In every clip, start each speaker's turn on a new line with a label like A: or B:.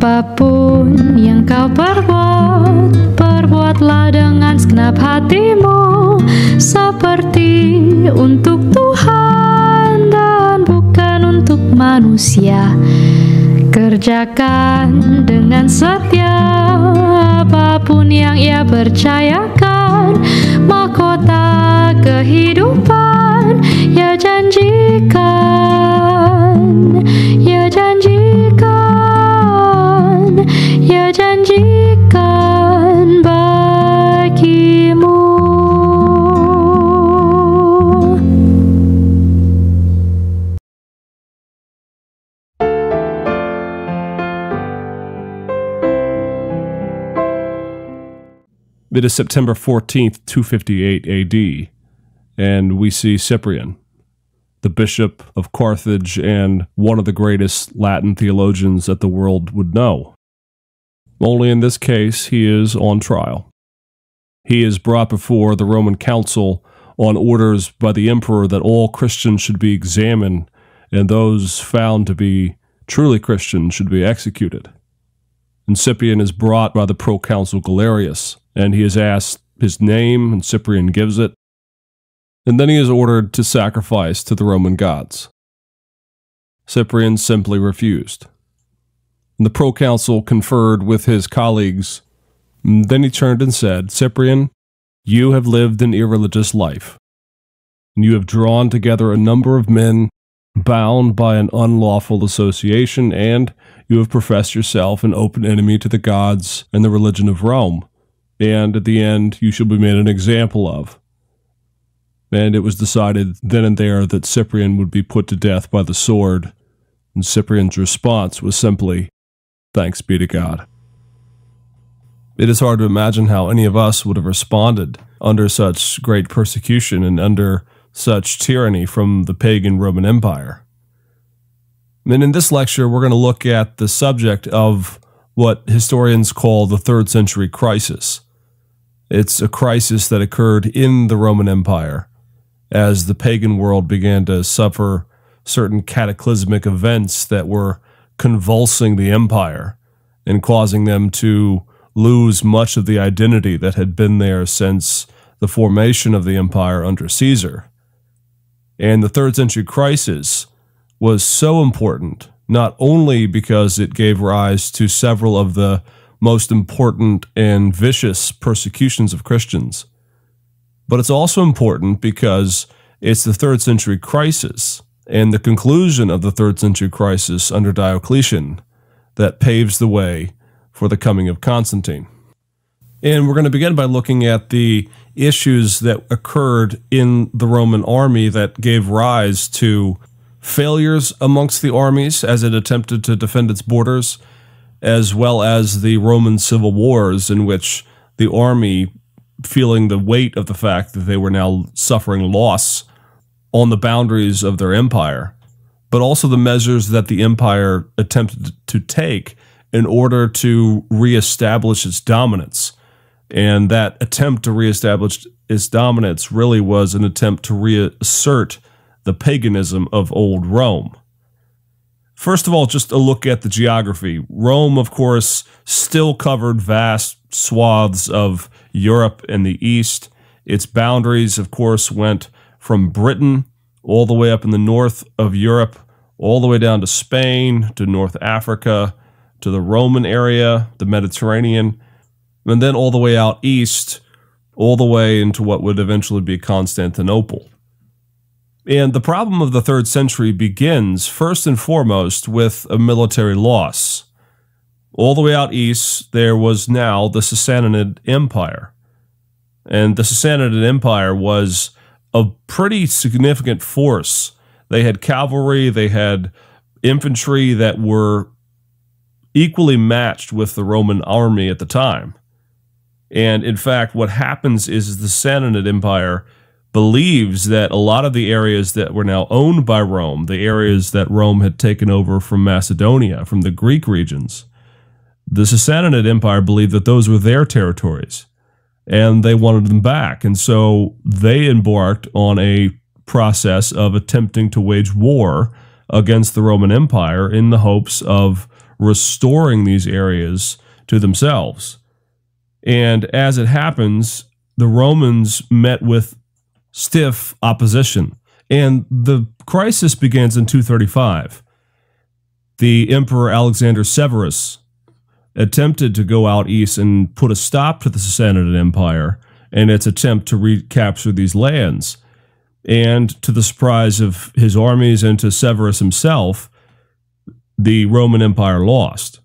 A: Apapun yang kau perbuat, perbuatlah dengan segenap hatimu, seperti untuk Tuhan dan bukan untuk manusia. Kerjakan dengan setia apapun yang ia percayakan, mahkota kehidupan ia janjikan, ia janjikan, ia janjikan bagimu.
B: It is September 14th, 258 AD, and we see Cyprian, the bishop of Carthage and one of the greatest Latin theologians that the world would know. Only in this case, he is on trial. He is brought before the Roman Council on orders by the emperor that all Christians should be examined, and those found to be truly Christian should be executed. And Cyprian is brought by the proconsul Galerius, and he is asked his name, and Cyprian gives it. And then he is ordered to sacrifice to the Roman gods. Cyprian simply refused. And the proconsul conferred with his colleagues. And then he turned and said, "Cyprian, you have lived an irreligious life. And you have drawn together a number of men bound by an unlawful association, and you have professed yourself an open enemy to the gods and the religion of Rome. And at the end, you shall be made an example of." And it was decided then and there that Cyprian would be put to death by the sword, and Cyprian's response was simply, "Thanks be to God." It is hard to imagine how any of us would have responded under such great persecution and under such tyranny from the pagan Roman Empire. And in this lecture, we're going to look at the subject of what historians call the 3rd century crisis. It's a crisis that occurred in the Roman Empire as the pagan world began to suffer certain cataclysmic events that were convulsing the empire and causing them to lose much of the identity that had been there since the formation of the empire under Caesar. And the 3rd century crisis was so important, not only because it gave rise to several of the most important and vicious persecutions of Christians, but it's also important because it's the 3rd century crisis and the conclusion of the 3rd century crisis under Diocletian that paves the way for the coming of Constantine. And we're going to begin by looking at the issues that occurred in the Roman army that gave rise to failures amongst the armies as it attempted to defend its borders, as well as the Roman civil wars in which the army, feeling the weight of the fact that they were now suffering loss on the boundaries of their empire, but also the measures that the empire attempted to take in order to reestablish its dominance. And that attempt to reestablish its dominance really was an attempt to reassert the paganism of old Rome. First of all, just a look at the geography. Rome, of course, still covered vast swaths of Europe and the East. Its boundaries, of course, went from Britain all the way up in the north of Europe, all the way down to Spain, to North Africa, to the Roman area, the Mediterranean, and then all the way out east, all the way into what would eventually be Constantinople. And the problem of the 3rd century begins, first and foremost, with a military loss. All the way out east, there was now the Sassanid Empire. And the Sassanid Empire was a pretty significant force. They had cavalry, they had infantry that were equally matched with the Roman army at the time. And in fact, what happens is the Sassanid Empire believes that a lot of the areas that were now owned by Rome, the areas that Rome had taken over from Macedonia, from the Greek regions, the Sassanid Empire believed that those were their territories, and they wanted them back. And so they embarked on a process of attempting to wage war against the Roman Empire in the hopes of restoring these areas to themselves. And as it happens, the Romans met with stiff opposition. And the crisis begins in 235. The Emperor Alexander Severus attempted to go out east and put a stop to the Sassanid Empire and its attempt to recapture these lands. And to the surprise of his armies and to Severus himself, the Roman Empire lost.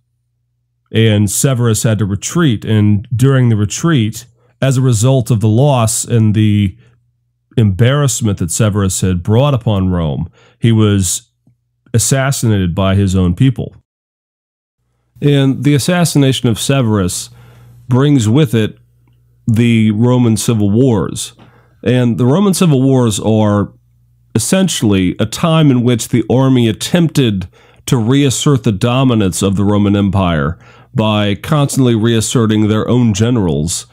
B: And Severus had to retreat. And during the retreat, as a result of the loss and the embarrassment that Severus had brought upon Rome, he was assassinated by his own people. And the assassination of Severus brings with it the Roman civil wars. And the Roman civil wars are essentially a time in which the army attempted to reassert the dominance of the Roman Empire by constantly reasserting their own generals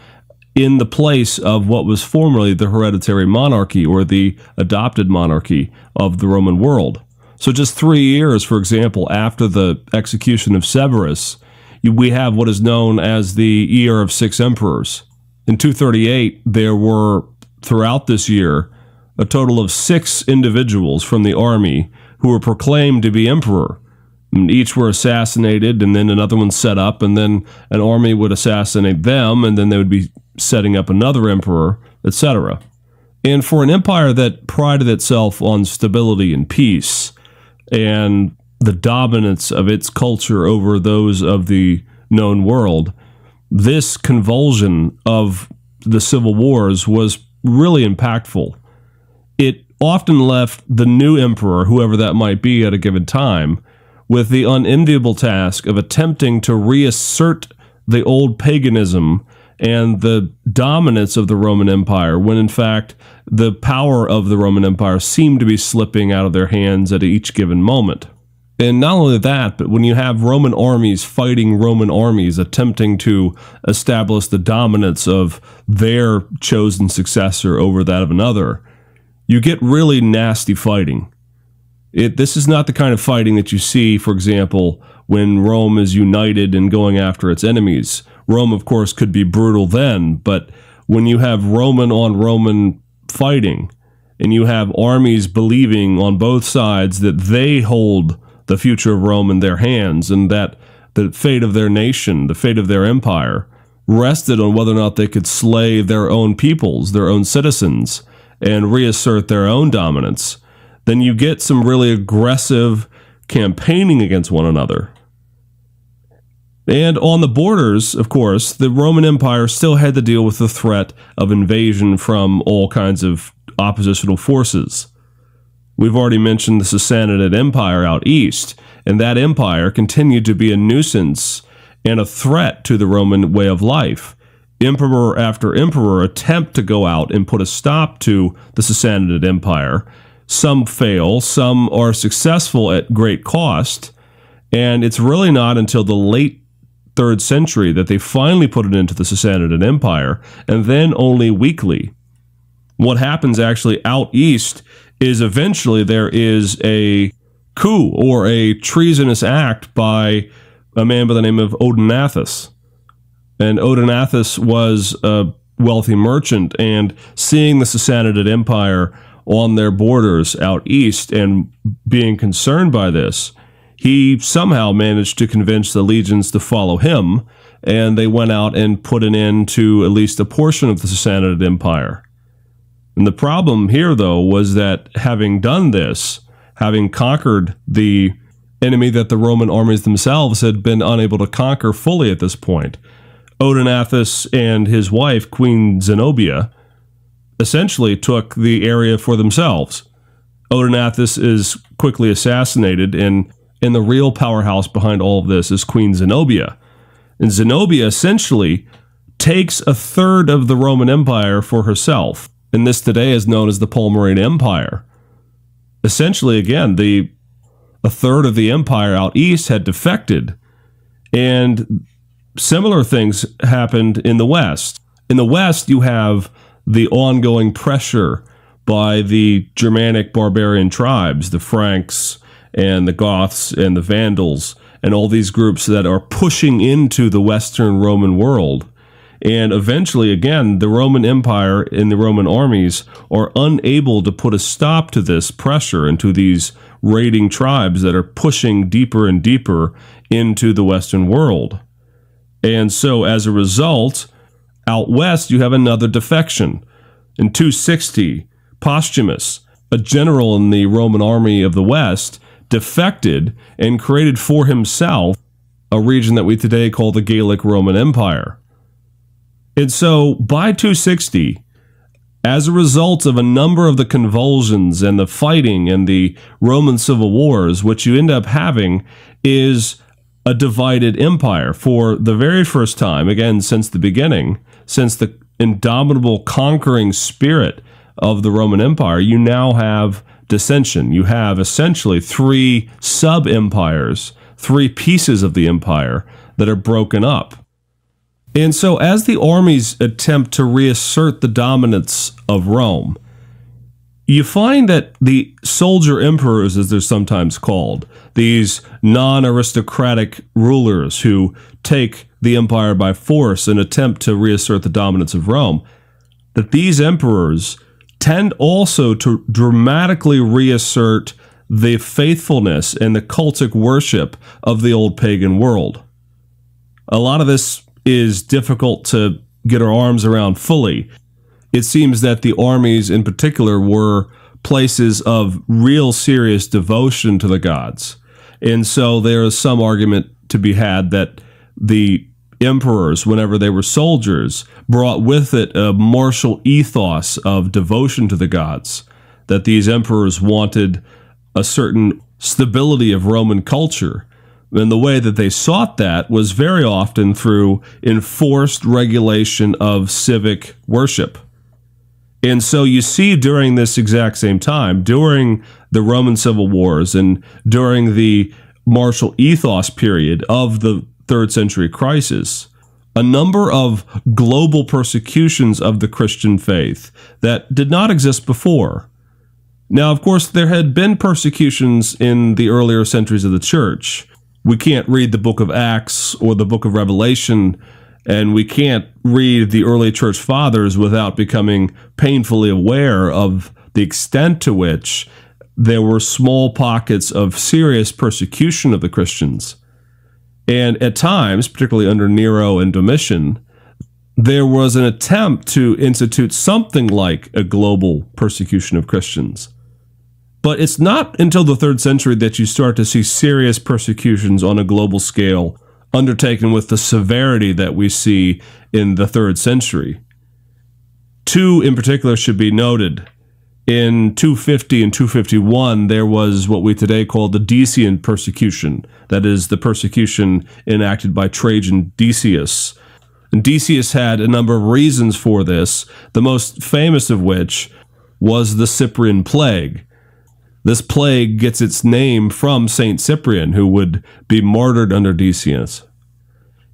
B: in the place of what was formerly the hereditary monarchy or the adopted monarchy of the Roman world. So just 3 years, for example, after the execution of Severus, we have what is known as the Year of Six Emperors. In 238, there were, throughout this year, a total of 6 individuals from the army who were proclaimed to be emperor. And each were assassinated, and then another one set up, and then an army would assassinate them, and then they would be setting up another emperor, etc. And for an empire that prided itself on stability and peace, and the dominance of its culture over those of the known world, this convulsion of the civil wars was really impactful. It often left the new emperor, whoever that might be at a given time, with the unenviable task of attempting to reassert the old paganism and the dominance of the Roman Empire, when in fact the power of the Roman Empire seemed to be slipping out of their hands at each given moment. And not only that, but when you have Roman armies fighting Roman armies attempting to establish the dominance of their chosen successor over that of another, you get really nasty fighting. This is not the kind of fighting that you see, for example, when Rome is united and going after its enemies. Rome, of course, could be brutal then, but when you have Roman on Roman fighting, and you have armies believing on both sides that they hold the future of Rome in their hands, and that the fate of their nation, the fate of their empire, rested on whether or not they could slay their own peoples, their own citizens, and reassert their own dominance, then you get some really aggressive campaigning against one another. And on the borders, of course, the Roman Empire still had to deal with the threat of invasion from all kinds of oppositional forces. We've already mentioned the Sassanid Empire out east, and that empire continued to be a nuisance and a threat to the Roman way of life. Emperor after emperor attempt to go out and put a stop to the Sassanid Empire. Some fail, some are successful at great cost, and it's really not until the late 3rd century that they finally put it into the Sassanid Empire, and then only weakly. What happens actually out east is eventually there is a coup or a treasonous act by a man by the name of Odenathus. And Odenathus was a wealthy merchant, and seeing the Sassanid Empire on their borders out east and being concerned by this, he somehow managed to convince the legions to follow him, and they went out and put an end to at least a portion of the Sassanid Empire. And the problem here, though, was that having done this, having conquered the enemy that the Roman armies themselves had been unable to conquer fully at this point, Odenathus and his wife, Queen Zenobia, essentially took the area for themselves. Odenathus is quickly assassinated, and the real powerhouse behind all of this is Queen Zenobia. And Zenobia essentially takes a third of the Roman Empire for herself, and this today is known as the Palmyrene Empire. Essentially, again, a third of the empire out east had defected, and similar things happened in the west. In the west, you have the ongoing pressure by the Germanic barbarian tribes, the Franks and the Goths and the Vandals, and all these groups that are pushing into the Western Roman world. And eventually, again, the Roman Empire and the Roman armies are unable to put a stop to this pressure and to these raiding tribes that are pushing deeper and deeper into the Western world. And so as a result, out west, you have another defection. In 260, Postumus, a general in the Roman army of the West, defected and created for himself a region that we today call the Gallic Roman Empire. And so by 260, as a result of a number of the convulsions and the fighting and the Roman civil wars, what you end up having is a divided empire for the very first time, again, since the beginning, since the indomitable conquering spirit of the Roman Empire. You now have dissension. You have essentially three sub-empires, three pieces of the empire that are broken up. And so as the armies attempt to reassert the dominance of Rome, you find that the soldier emperors, as they're sometimes called, these non-aristocratic rulers who take the empire by force and attempt to reassert the dominance of Rome, that these emperors tend also to dramatically reassert the faithfulness and the cultic worship of the old pagan world. A lot of this is difficult to get our arms around fully. It seems that the armies in particular were places of real serious devotion to the gods. And so there is some argument to be had that the emperors, whenever they were soldiers, brought with it a martial ethos of devotion to the gods, that these emperors wanted a certain stability of Roman culture. And the way that they sought that was very often through enforced regulation of civic worship. And so you see during this exact same time, during the Roman civil wars and during the martial ethos period of the 3rd century crisis, a number of global persecutions of the Christian faith that did not exist before. Now, of course, there had been persecutions in the earlier centuries of the church. We can't read the book of Acts or the book of Revelation, and we can't read the early church fathers without becoming painfully aware of the extent to which there were small pockets of serious persecution of the Christians. And at times, particularly under Nero and Domitian, there was an attempt to institute something like a global persecution of Christians. But it's not until the 3rd century that you start to see serious persecutions on a global scale undertaken with the severity that we see in the 3rd century. Two in particular should be noted. In 250 and 251, there was what we today call the Decian persecution. That is, the persecution enacted by Trajan Decius. And Decius had a number of reasons for this, the most famous of which was the Cyprian plague. This plague gets its name from Saint Cyprian, who would be martyred under Decius.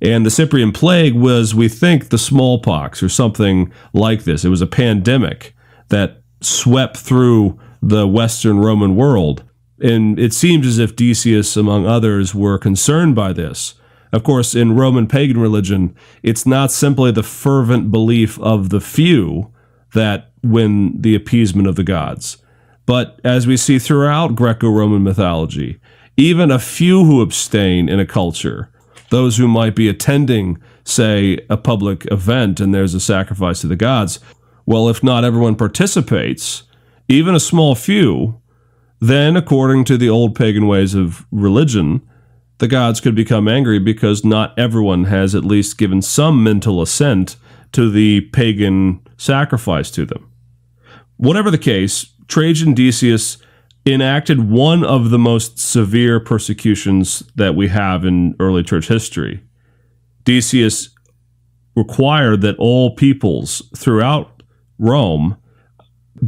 B: And the Cyprian plague was, we think, the smallpox or something like this. It was a pandemic that swept through the Western Roman world. And it seems as if Decius, among others, were concerned by this. Of course, in Roman pagan religion, it's not simply the fervent belief of the few that win the appeasement of the gods. But as we see throughout Greco-Roman mythology, even a few who abstain in a culture, those who might be attending, say, a public event and there's a sacrifice to the gods, well, if not everyone participates, even a small few, then according to the old pagan ways of religion, the gods could become angry because not everyone has at least given some mental assent to the pagan sacrifice to them. Whatever the case, Trajan Decius enacted one of the most severe persecutions that we have in early church history. Decius required that all peoples throughout Rome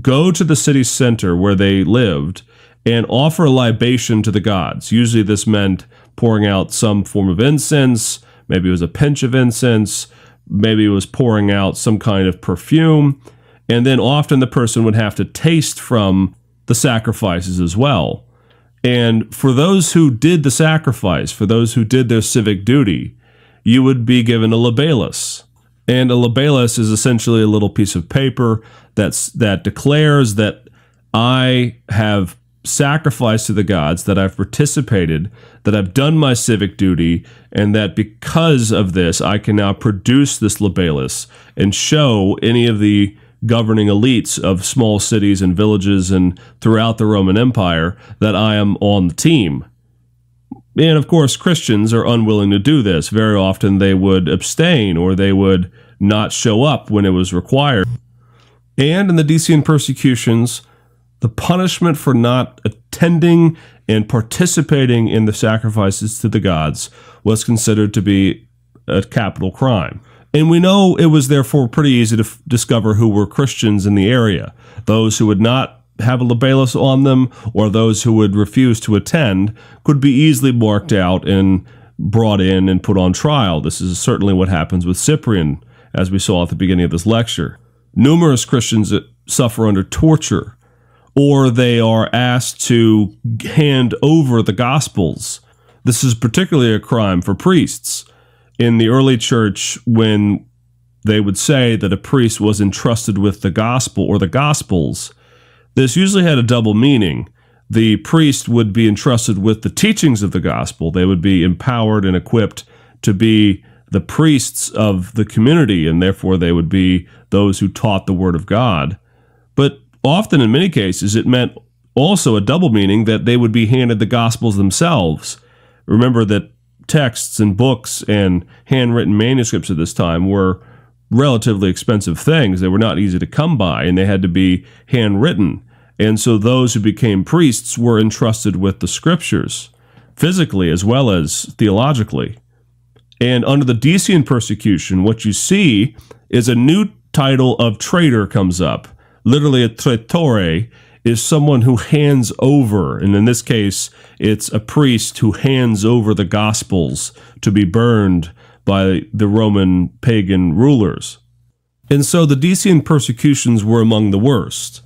B: go to the city center where they lived and offer a libation to the gods. Usually this meant pouring out some form of incense, maybe it was a pinch of incense, maybe it was pouring out some kind of perfume, and then often the person would have to taste from the sacrifices as well. And for those who did the sacrifice, for those who did their civic duty, you would be given a libellus. And a libellus is essentially a little piece of paper that declares that I have sacrificed to the gods, that I've participated, that I've done my civic duty, and that because of this, I can now produce this libellus and show any of the governing elites of small cities and villages and throughout the Roman Empire that I am on the team. And of course, Christians are unwilling to do this. Very often they would abstain or they would not show up when it was required. And in the Decian persecutions, the punishment for not attending and participating in the sacrifices to the gods was considered to be a capital crime. And we know it was therefore pretty easy to discover who were Christians in the area. Those who would not have a libellus on them or those who would refuse to attend could be easily marked out and brought in and put on trial. This is certainly what happens with Cyprian, as we saw at the beginning of this lecture. Numerous Christians suffer under torture, or they are asked to hand over the Gospels. This is particularly a crime for priests. In the early church, when they would say that a priest was entrusted with the gospel or the Gospels, this usually had a double meaning. The priest would be entrusted with the teachings of the gospel. They would be empowered and equipped to be the priests of the community, and therefore they would be those who taught the Word of God. But often, in many cases, it meant also a double meaning that they would be handed the Gospels themselves. Remember that texts and books and handwritten manuscripts at this time were relatively expensive things. They were not easy to come by, and they had to be handwritten. And so those who became priests were entrusted with the Scriptures, physically as well as theologically. And under the Decian persecution, what you see is a new title of traitor comes up. Literally, a traitore is someone who hands over, and in this case, it's a priest who hands over the Gospels to be burned by the Roman pagan rulers. And so the Decian persecutions were among the worst.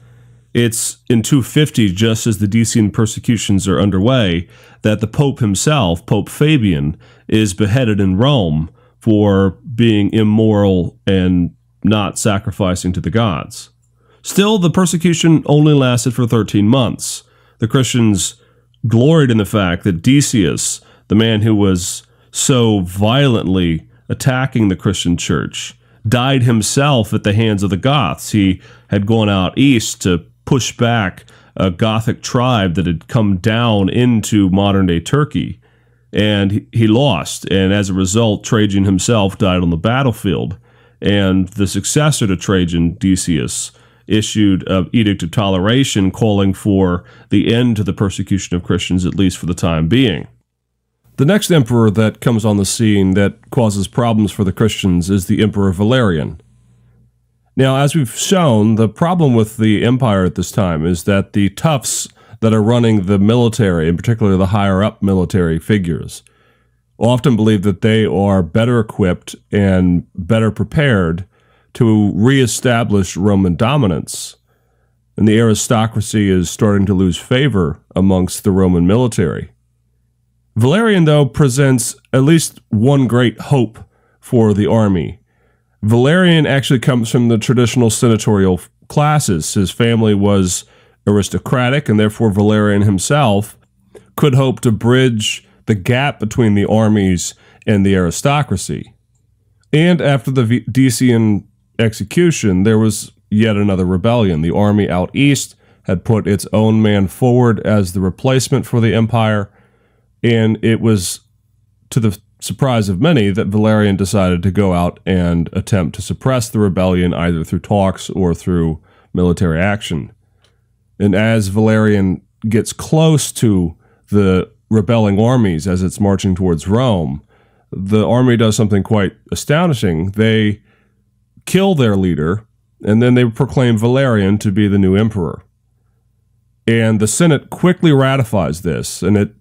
B: It's in 250, just as the Decian persecutions are underway, that the Pope himself, Pope Fabian, is beheaded in Rome for being immoral and not sacrificing to the gods. Still, the persecution only lasted for 13 months. The Christians gloried in the fact that Decius, the man who was so violently attacking the Christian church, died himself at the hands of the Goths. He had gone out east to push back a Gothic tribe that had come down into modern-day Turkey, and he lost. And as a result, Trajan himself died on the battlefield, and the successor to Trajan, Decius, issued an edict of toleration calling for the end to the persecution of Christians, at least for the time being. The next emperor that comes on the scene that causes problems for the Christians is the Emperor Valerian. Now, as we've shown, the problem with the empire at this time is that the toughs that are running the military, in particular the higher-up military figures, often believe that they are better equipped and better prepared to reestablish Roman dominance. And the aristocracy is starting to lose favor amongst the Roman military. Valerian, though, presents at least one great hope for the army. Valerian actually comes from the traditional senatorial classes. His family was aristocratic, and therefore Valerian himself could hope to bridge the gap between the armies and the aristocracy. And after the Decian execution, there was yet another rebellion. The army out east had put its own man forward as the replacement for the empire, and it was to the surprise of many that Valerian decided to go out and attempt to suppress the rebellion either through talks or through military action. And as Valerian gets close to the rebelling armies as it's marching towards Rome, the army does something quite astonishing. They kill their leader, and then they proclaim Valerian to be the new emperor. And the Senate quickly ratifies this, and it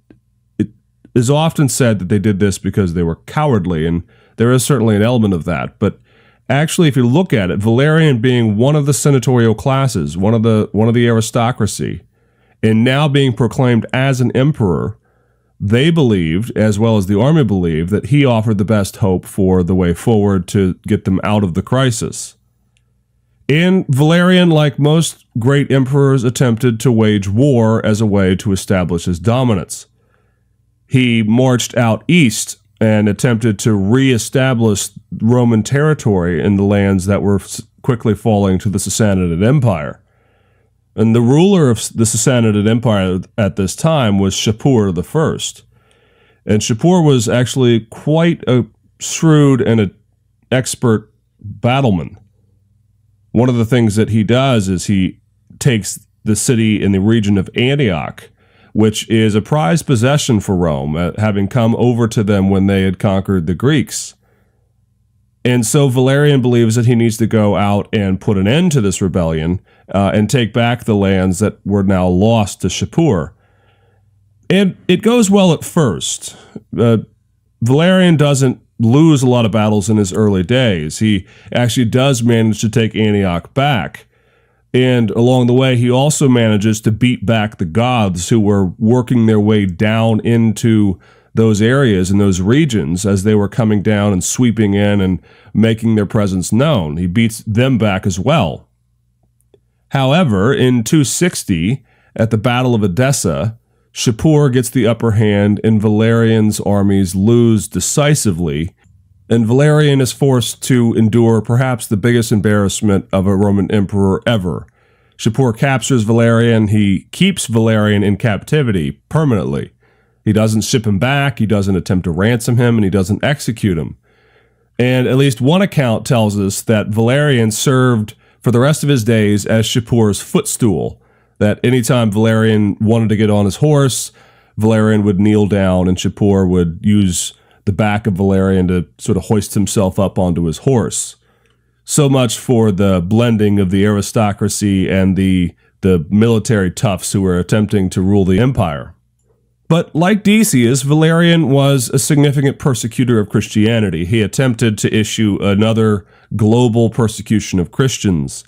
B: is often said that they did this because they were cowardly, and there is certainly an element of that. But actually, if you look at it, Valerian being one of the senatorial classes, one of the aristocracy, and now being proclaimed as an emperor, they believed, as well as the army believed, that he offered the best hope for the way forward to get them out of the crisis. And Valerian, like most great emperors, attempted to wage war as a way to establish his dominance. He marched out east and attempted to reestablish Roman territory in the lands that were quickly falling to the Sassanid Empire. And the ruler of the Sassanid Empire at this time was Shapur I. And Shapur was actually quite a shrewd and an expert battleman. One of the things that he does is he takes the city in the region of Antioch, which is a prized possession for Rome, having come over to them when they had conquered the Greeks. And so Valerian believes that he needs to go out and put an end to this rebellion and take back the lands that were now lost to Shapur. And it goes well at first. Valerian doesn't lose a lot of battles in his early days. He actually does manage to take Antioch back. And along the way, he also manages to beat back the Goths who were working their way down into those areas and those regions as they were coming down and sweeping in and making their presence known. He beats them back as well. However, in 260, at the Battle of Edessa, Shapur gets the upper hand and Valerian's armies lose decisively, and Valerian is forced to endure perhaps the biggest embarrassment of a Roman emperor ever. Shapur captures Valerian. He keeps Valerian in captivity permanently. He doesn't ship him back, he doesn't attempt to ransom him, and he doesn't execute him. And at least one account tells us that Valerian served for the rest of his days as Shapur's footstool, that anytime Valerian wanted to get on his horse, Valerian would kneel down and Shapur would use the back of Valerian to sort of hoist himself up onto his horse. So much for the blending of the aristocracy and the military toughs who were attempting to rule the empire. But like Decius, Valerian was a significant persecutor of Christianity. He attempted to issue another global persecution of Christians.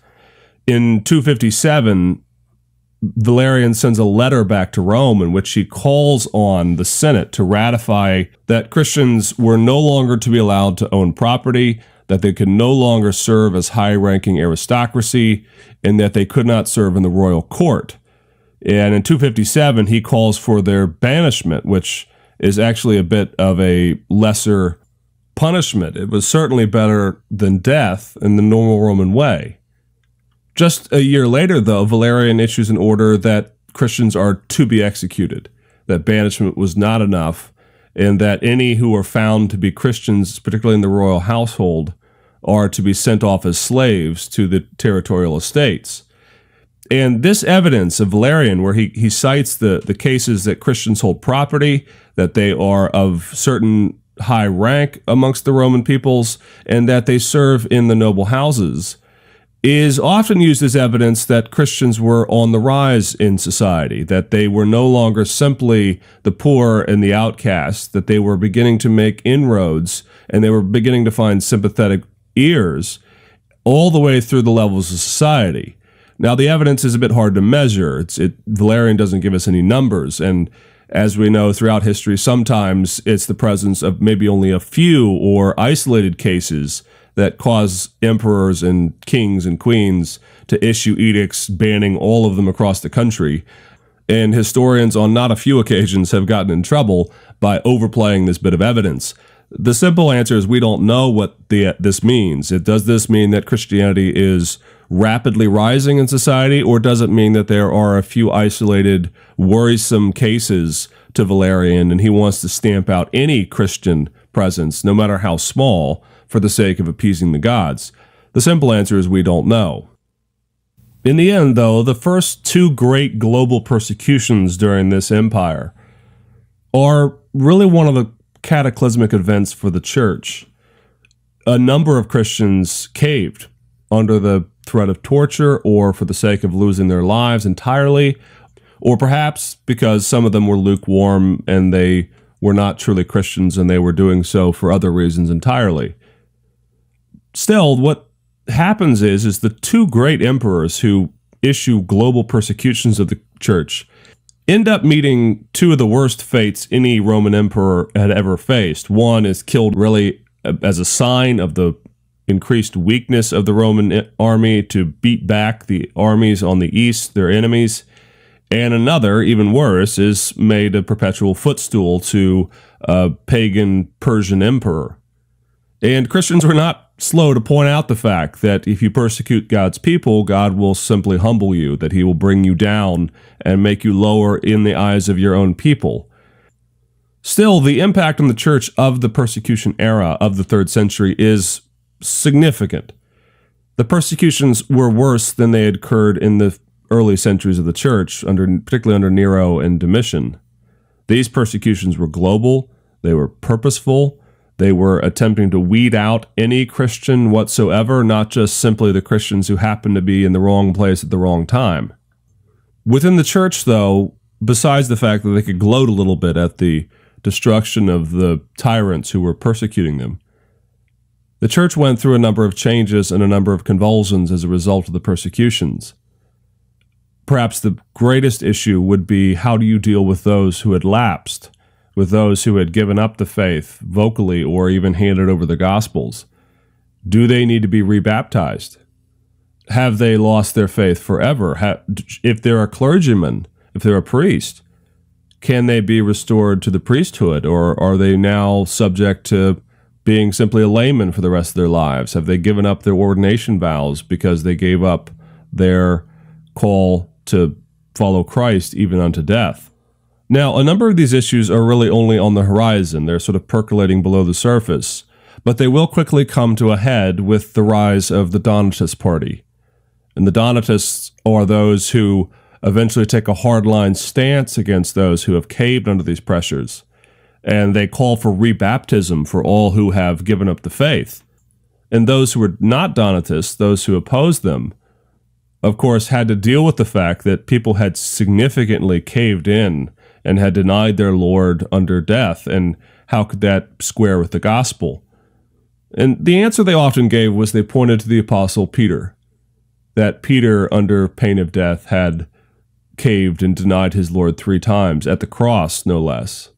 B: In 257, Valerian sends a letter back to Rome in which he calls on the Senate to ratify that Christians were no longer to be allowed to own property, that they could no longer serve as high-ranking aristocracy, and that they could not serve in the royal court. And in 257, he calls for their banishment, which is actually a bit of a lesser punishment. It was certainly better than death in the normal Roman way. Just a year later, though, Valerian issues an order that Christians are to be executed, that banishment was not enough, and that any who are found to be Christians, particularly in the royal household, are to be sent off as slaves to the territorial estates. And this evidence of Valerian, where he cites the cases that Christians hold property, that they are of certain high rank amongst the Roman peoples, and that they serve in the noble houses, is often used as evidence that Christians were on the rise in society, that they were no longer simply the poor and the outcasts, that they were beginning to make inroads, and they were beginning to find sympathetic ears all the way through the levels of society. Now, the evidence is a bit hard to measure. Valerian doesn't give us any numbers, and as we know throughout history, sometimes it's the presence of maybe only a few or isolated cases that cause emperors and kings and queens to issue edicts banning all of them across the country. And historians on not a few occasions have gotten in trouble by overplaying this bit of evidence. The simple answer is we don't know what this means. Does this mean that Christianity is rapidly rising in society, or does it mean that there are a few isolated, worrisome cases to Valerian, and he wants to stamp out any Christian presence, no matter how small, for the sake of appeasing the gods? The simple answer is we don't know. In the end, though, the first two great global persecutions during this empire are really one of the cataclysmic events for the church. A number of Christians caved under the threat of torture, or for the sake of losing their lives entirely, or perhaps because some of them were lukewarm and they were not truly Christians and they were doing so for other reasons entirely. Still, what happens is the two great emperors who issue global persecutions of the church end up meeting two of the worst fates any Roman emperor had ever faced. One is killed really as a sign of the increased weakness of the Roman army to beat back the armies on the east, their enemies. And another, even worse, is made a perpetual footstool to a pagan Persian emperor. And Christians were not slow to point out the fact that if you persecute God's people, God will simply humble you, that he will bring you down and make you lower in the eyes of your own people. Still, the impact on the church of the persecution era of the 3rd century is significant. The persecutions were worse than they had occurred in the early centuries of the church, particularly under Nero and Domitian. These persecutions were global, they were purposeful, they were attempting to weed out any Christian whatsoever, not just simply the Christians who happened to be in the wrong place at the wrong time. Within the church, though, besides the fact that they could gloat a little bit at the destruction of the tyrants who were persecuting them, the church went through a number of changes and a number of convulsions as a result of the persecutions. Perhaps the greatest issue would be, how do you deal with those who had lapsed, with those who had given up the faith vocally or even handed over the Gospels? Do they need to be rebaptized? Have they lost their faith forever? If they're a clergyman, if they're a priest, can they be restored to the priesthood, or are they now subject to being simply a layman for the rest of their lives? Have they given up their ordination vows because they gave up their call to follow Christ even unto death? Now, a number of these issues are really only on the horizon. They're sort of percolating below the surface, but they will quickly come to a head with the rise of the Donatist party. And the Donatists are those who eventually take a hardline stance against those who have caved under these pressures, and they call for rebaptism for all who have given up the faith. And those who were not Donatists, those who opposed them, of course, had to deal with the fact that people had significantly caved in and had denied their Lord under death, and how could that square with the gospel? And the answer they often gave was they pointed to the Apostle Peter, that Peter, under pain of death, had caved and denied his Lord 3 times, at the cross, no less.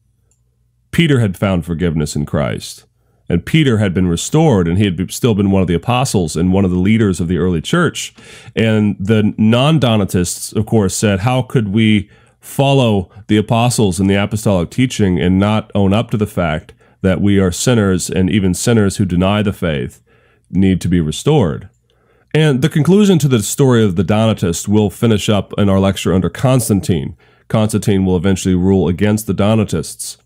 B: Peter had found forgiveness in Christ, and Peter had been restored, and he had still been one of the apostles and one of the leaders of the early church. And the non-Donatists, of course, said, how could we follow the apostles and the apostolic teaching and not own up to the fact that we are sinners, and even sinners who deny the faith need to be restored? And the conclusion to the story of the Donatists will finish up in our lecture under Constantine. Constantine will eventually rule against the Donatists.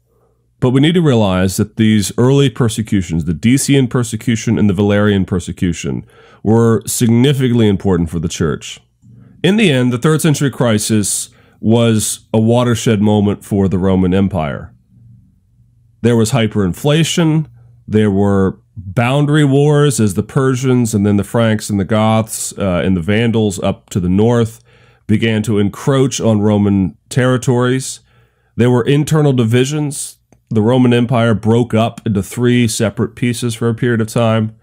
B: But we need to realize that these early persecutions, the Decian persecution and the Valerian persecution, were significantly important for the church. In the end, the 3rd century crisis was a watershed moment for the Roman Empire. There was hyperinflation, there were boundary wars as the Persians and then the Franks and the Goths and the Vandals up to the north began to encroach on Roman territories. There were internal divisions. The Roman Empire broke up into 3 separate pieces for a period of time.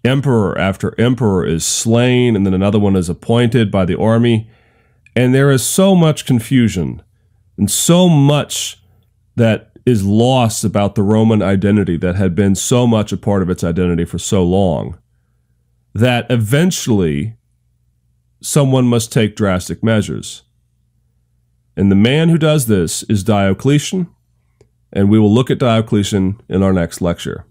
B: Emperor after emperor is slain, and then another one is appointed by the army. And there is so much confusion and so much that is lost about the Roman identity that had been so much a part of its identity for so long, that eventually someone must take drastic measures. And the man who does this is Diocletian, and we will look at Diocletian in our next lecture.